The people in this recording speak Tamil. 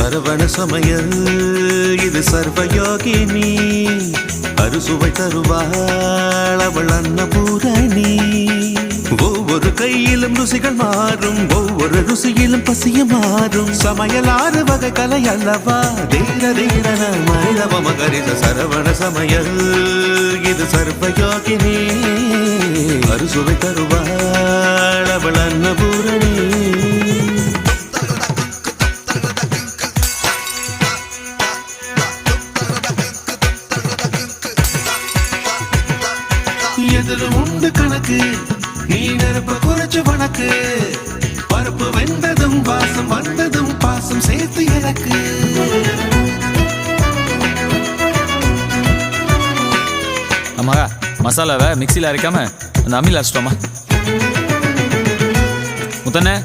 சரவண சமையல் இது சர்வயோகினி அறுசுவை தருவாள் அவள் அன்னபூரணி ஒவ்வொரு கையிலும் ருசிகள் மாறும் ஒவ்வொரு ருசியிலும் பசிய மாறும் சமையல் 6 வகை கலை அல்லவா தீர தீரன மனிதவ மகரித சரவண சமையல் இது சர்வயோகினி அறுசுவை தருவாள் அவள் அன்னபூரணி எதில் உண்டு கணக்கு நீ நெருப்ப குறைச்சு வணக்கு பருப்பு வெந்ததும் வாசம் வந்ததும் பாசம் சேர்த்து எனக்கு ஆமாங்க மசாலாவை மிக்சியில் அரைக்காம அந்த அம்மியில் அரைச்சிட்டோமா முத்தண்ணே